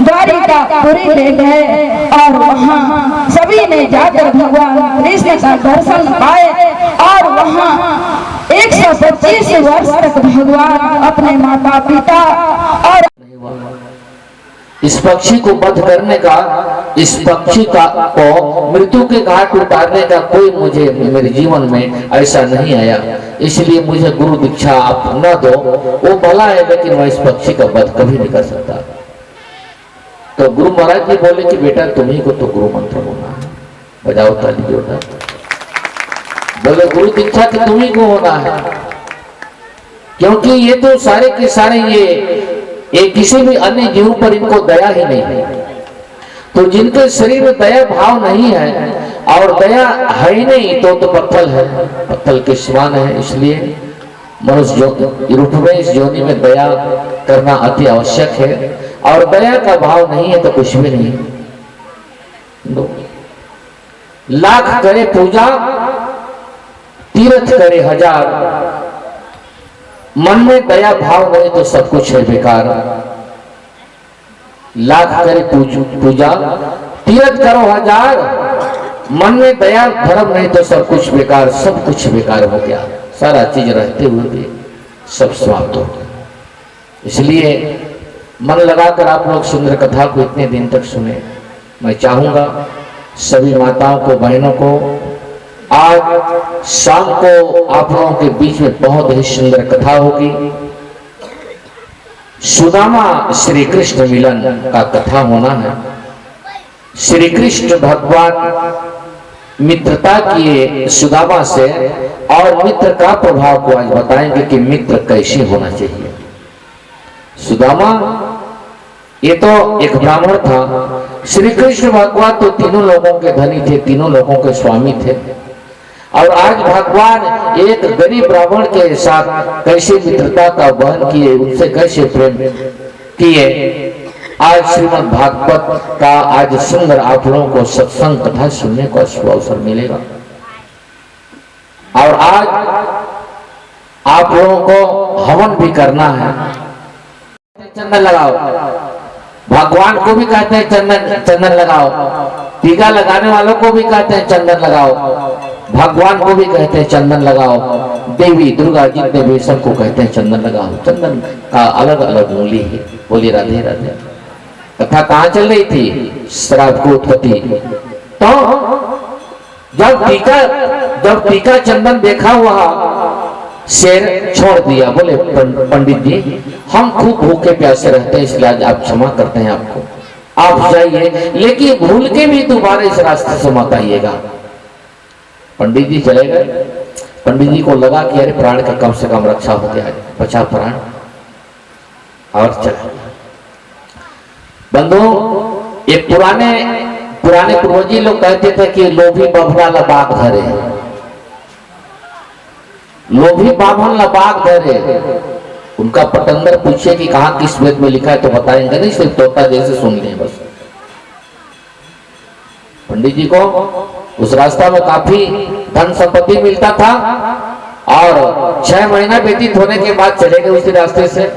द्वारिकापुरी ले गए और वहाँ सभी ने जाकर भगवान कृष्ण का दर्शन पाए और वहाँ 125 वर्ष तक भगवान अपने माता पिता और इस पक्षी को वध करने का, इस पक्षी का को मृत्यु के घाट उतारने का कोई मुझे मेरे जीवन में ऐसा नहीं आया। इसलिए मुझे गुरु दीक्षा आप न दो, वो भला है, लेकिन मैं इस पक्षी का वध कभी नहीं कर सकता। तो गुरु महाराज जी बोले कि बेटा तुम्ही को तो गुरु मंत्र होना है, बजाओ ताली जोड़ा। बोले गुरु दीक्षा की तुम्ही को होना है, क्योंकि ये तो सारे के सारे ये किसी भी अन्य जीव पर इनको दया ही नहीं है। तो जिनके शरीर में दया भाव नहीं है और दया है ही नहीं तो पत्थर है, पत्थर के समान है। इसलिए मनुष्य रूप में इस योनि में दया करना अति आवश्यक है और दया का भाव नहीं है तो कुछ भी नहीं। लाख करे पूजा तीर्थ करे हजार, मन में दया भाव नहीं तो सब कुछ है बेकार। लाख करे पूजा तीर्थ करो हजार, मन में दया धर्म नहीं तो सब कुछ बेकार। सब कुछ बेकार हो गया, सारा चीज रहते हुए भी सब समाप्त हो गया। इसलिए मन लगाकर आप लोग सुंदर कथा को इतने दिन तक सुने। मैं चाहूंगा सभी माताओं को, बहनों को, आज शाम को आप लोगों के बीच में बहुत ही सुंदर कथा होगी। सुदामा श्री कृष्ण मिलन का कथा होना है। श्री कृष्ण भगवान मित्रता किए सुदामा से और मित्र का प्रभाव को आज बताएंगे कि मित्र कैसे होना चाहिए। सुदामा ये तो एक ब्राह्मण था। श्री कृष्ण भगवान तो तीनों लोगों के धनी थे, तीनों लोगों के स्वामी थे। और आज भगवान एक गरीब ब्राह्मण के साथ कैसे मित्रता का वहन किए, उनसे कैसे प्रेम किए, आज श्रीमद् भागवत का आज सुंदर आप लोगों को सत्संग कथा सुनने को अवसर मिलेगा। और आज आप लोगों को हवन भी करना है। चंदन लगाओ, भगवान को भी कहते हैं चंदन लगाओ, टीका लगाने वालों को भी कहते हैं चंदन लगाओ, भगवान को भी कहते हैं चंदन लगाओ, देवी दुर्गा जितने भी सबको कहते हैं चंदन लगाओ। चंदन का अलग अलग मूल्य है। बोलिए राधे राधे। कथा कहाँ चल रही थी? श्राद्ध को उत्पत्ति। तो जब टीका चंदन देखा हुआ शेर छोड़ दिया। बोले पंडित जी हम खूब भूखे प्यासे रहते हैं, इसलिए आज आप क्षमा करते हैं आपको, आप जाइए, लेकिन भूल के भी दोबारा इस रास्ते से मत आइएगा। पंडित जी चले गए। पंडित जी को लगा कि अरे प्राण का कम से कम रक्षा हो गया, बचा प्राण, और चले। बंधु, ये पुराने पूर्वजी लोग कहते थे कि लोभी बभना लबाग धरे, लोभी बाभन लबाग धरे। उनका पटंदर पूछिए कि कहाँ किस वेद में लिखा है तो बताएंगे नहीं, सिर्फ तोता जैसे सुन लिए बस। पंडित जी को उस रास्ता में काफी धन संपत्ति मिलता था और 6 महीना व्यतीत होने के बाद चले गए उसी रास्ते से।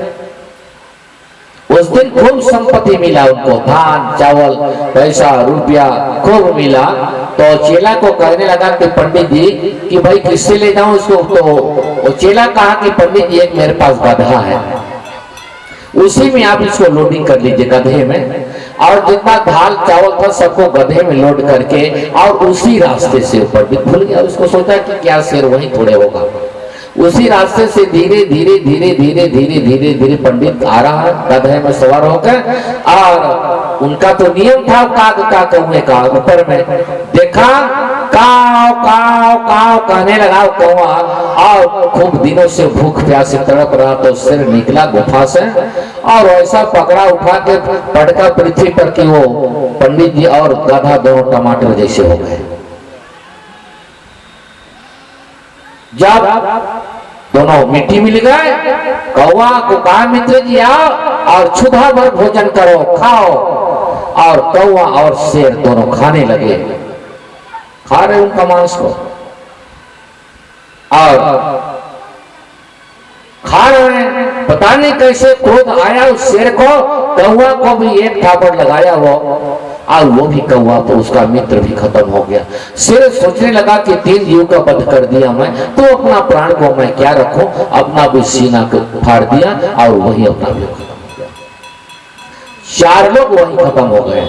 उस दिन खूब संपत्ति मिला उनको, धान चावल पैसा रुपया खूब मिला। तो चेला को कहने लगा कि पंडित जी कि भाई किससे ले जाऊं इसको। तो चेला कहा कि पंडित जी एक मेरे पास गधा है, उसी में आप इसको लोडिंग कर लीजिए गधे में, और जितना दाल चावल था सबको गधे में लोड करके और उसी रास्ते से पंडित भूल गया। उसको सोचा कि क्या शेर वहीं थोड़े होगा। उसी रास्ते से धीरे धीरे धीरे धीरे धीरे धीरे धीरे पंडित आ रहा है गधे में सवार होकर। और उनका तो नियम था काग का कौवे का, ऊपर में देखा काव काव काव कहने लगा कौवा। और खूब दिनों से भूख प्यास से तड़प रहा तो सिर निकला गुफा से और ऐसा पकड़ा उठा के पटका पृथ्वी पर कि वो पंडित जी और गधा दोनों टमाटर जैसे हो गए। जब दोनों मिट्टी मिल गए, कौवा को कहा मित्र जी आओ और क्षुधा भर भोजन करो खाओ। और कौवा और शेर दोनों खाने लगे, खा रहे उनका मांस को और खा रहे हैं। पता नहीं कैसे क्रोध आया उस शेर को, कौवा को भी एक थापड़ लगाया वो और वो भी कौवा तो उसका मित्र भी खत्म हो गया। शेर सोचने लगा कि 3 जीव का वध कर दिया मैं तो अपना प्राण को मैं क्या रखूं, अपना भी सीना को फाड़ दिया और वही अपना भी खत्म हो गया। 4 लोग वही खत्म हो गए।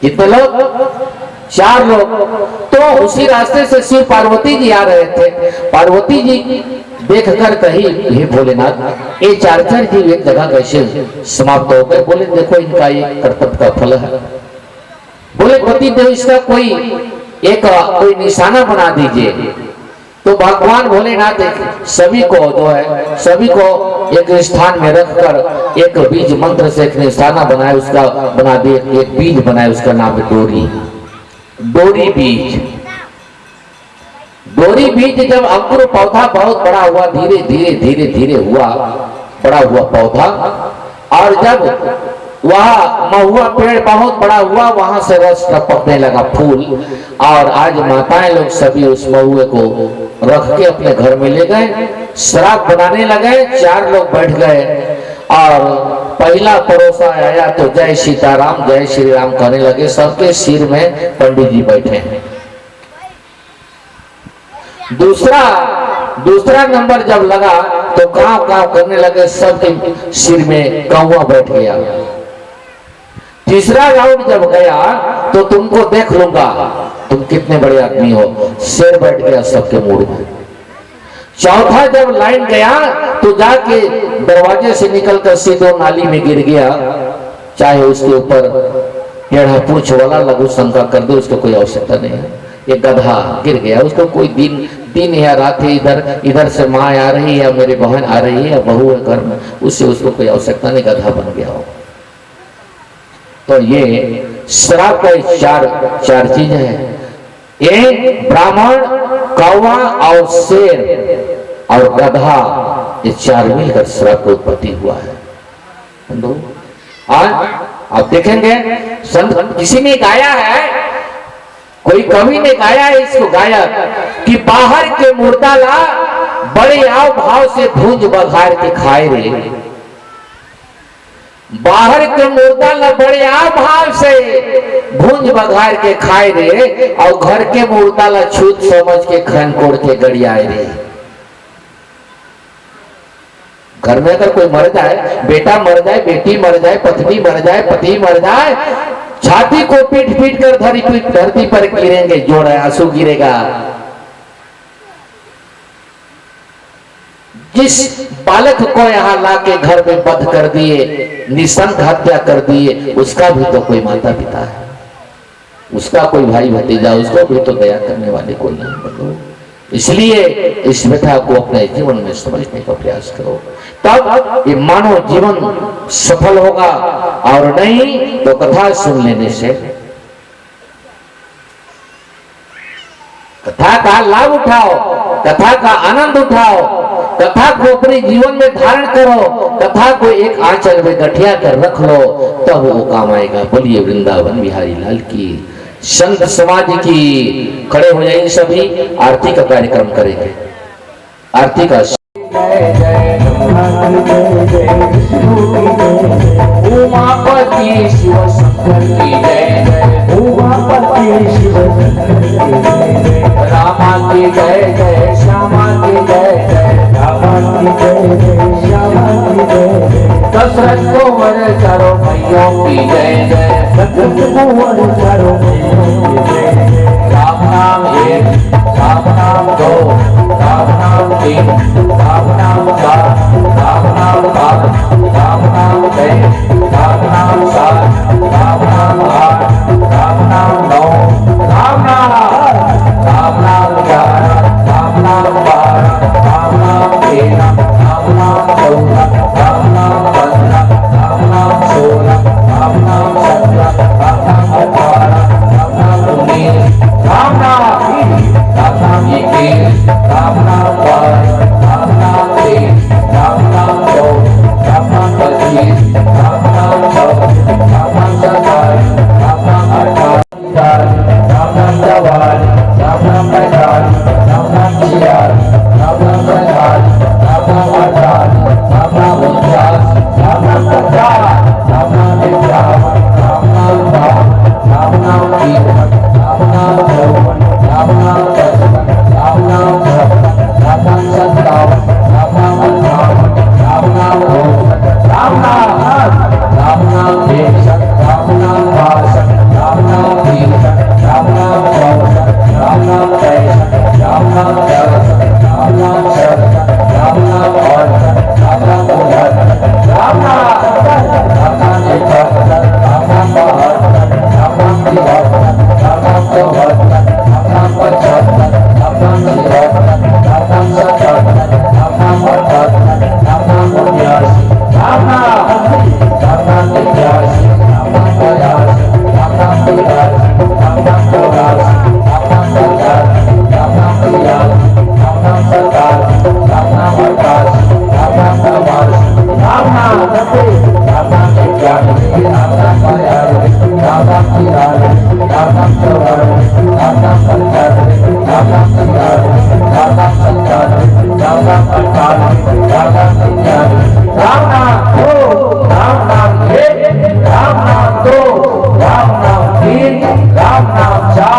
कितने लोग? 4 लोग। तो उसी रास्ते से शिव पार्वती जी आ रहे थे। पार्वती जी देखकर कही हे भोलेनाथ ये 4 जीव एक जगह कैसे समाप्त हो गए। बोले देखो इनका ये कर्तव्य का फल है। बोले पति देव इसका कोई निशाना बना दीजिए। तो भगवान भोलेनाथ सभी को जो है सभी को एक स्थान में रखकर एक बीज मंत्र से एक निशाना बनाए, उसका बना दिए, एक बीज बनाए, उसका नाम है डोरी। डोरी बीज। डोरी बीज जब अंकुर पौधा बहुत बड़ा हुआ, धीरे धीरे धीरे धीरे हुआ बड़ा हुआ पौधा, और जब वह महुआ पेड़ बहुत बड़ा हुआ, वहां से रस टपकने लगा फूल। और आज माताएं लोग सभी उस महुए को रख के अपने घर में ले गए, शराब बनाने लगे। 4 लोग बैठ गए और पहला परोसा आया तो जय सीताराम जय श्री राम कहने लगे। सबके सिर में पंडित जी बैठे हैं। दूसरा नंबर जब लगा तो काव काव करने लगे, सबके सिर में कौवा बैठ गया। तीसरा राउंड जब गया तो तुमको देख लूंगा तुम कितने बड़े आदमी हो, शेर बैठ गया सबके मुंह में। चौथा जब लाइन गया तो जाके दरवाजे से निकलकर सीधे नाली में गिर गया। चाहे उसके ऊपर टेढ़ा पूंछ वाला लघु शंका कर दे, उसको कोई आवश्यकता नहीं है। ये गधा गिर गया, उसको कोई दिन या रात है, इधर से माँ आ रही है या मेरी बहन आ रही है या बहू है घर में, उससे उसको कोई आवश्यकता नहीं, गधा बन गया हो। तो ये श्राप का चार चीज है। एक ब्राह्मण, कौवा और शेर और गधा, ये 4 मिलकर श्राप की उत्पत्ति हुआ है। आप देखेंगे संत किसी ने गाया है, कोई कवि ने गाया है इसको गाया कि बाहर के मुर्दा ला बड़े आव भाव से भूंज बघार के खाए रे। बाहर के मुर्दा ला बड़े आव भाव से भूंज बघार के खाए रे, और घर के मुर्दा ला छूत समझ के खन कोड़ के गड़ियाए रे। घर में अगर कोई मर जाए, बेटा मर जाए, बेटी मर जाए, पत्नी मर जाए, पति मर जाए, छाती को पीट पीट कर धरती पर गिरेंगे, जोड़ा आंसू गिरेगा। जिस बालक को यहाँ लाके घर में बंद कर दिए, निसंग हत्या कर दिए, उसका भी तो कोई माता पिता है, उसका कोई भाई भतीजा, उसको भी तो दया करने वाले कोई नहीं। इसलिए इस व्यथा को अपने जीवन में समझने का प्रयास करो, तब ये मानव जीवन सफल होगा। और नहीं तो कथा सुन लेने से, कथा का लाभ उठाओ, कथा का आनंद उठाओ, कथा को अपने जीवन में धारण करो, कथा को एक आंचल में गठिया कर रख लो, तब वो काम आएगा। बोलिए वृंदावन बिहारी लाल की, संत समाज की। खड़े हो जाइए सभी, आरती का कार्यक्रम करेंगे। आरती का उमापति शिव शंकर की जय, उमापति शिव शंकर की जय, रामा की जय जय, श्यामा की जय जय, रामा की जय जय, श्यामा की जय जय, दशरथ को वर चारों मैयों की जय जय। कुंवर चारों मैयों की जय। राम नाम एक, राम नाम दो, राम नाम तीन, राम नाम चार, राम नाम पाँच, राम नाम छह, राम नाम सात, राम नाम आठ, राम नाम नौ, राम नाम 11, राम नाम 12, राम नाम 13, राम नाम 14, राम नाम 15, राम नाम 16, राम नाम 17, राम नाम 18, राम नाम 19, राम नाम 21, राम नाम 22, राम नाम 23, राम नाम 24, राम नाम 25, राम नाम 26, राम नाम 27, राम नाम 28, राम नाम 44, राम नाम 45, राम नाम 46, राम नाम 47, राम नाम 48, राम नाम 49, राम नाम 50, राम नाम 51, राम नाम 52, राम नाम 53, राम नाम 54, राम नाम 55, राम नाम 56, राम नाम 57, राम नाम 58, राम नाम 59, राम नाम 60, राम नाम 61, राम नाम 62, राम नाम 63, राम नाम 64, राम नाम 63, राम नाम 64, राम नाम 67, राम नाम 68, राम नाम 69, राम नाम 70, राम नाम 71, राम नाम 72, राम नाम 73, राम नाम 74, राम नाम 75, राम नाम 76, राम नाम 77, राम नाम 78, राम नाम 79, राम नाम 80, राम नाम 81, राम नाम 82, राम नाम 83, राम नाम 84, राम नाम 85, राम नाम 86, राम नाम 87, राम नाम 88, राम नाम 89, राम नाम 90, राम नाम 91, राम नाम 92, राम नाम 93, राम नाम 94, राम नाम 95, राम नाम 96, राम नाम 97, राम नाम 98, राम नाम 99, राम नाम 2, राम नाम 1, राम नाम 2, राम नाम 3, राम नाम 4,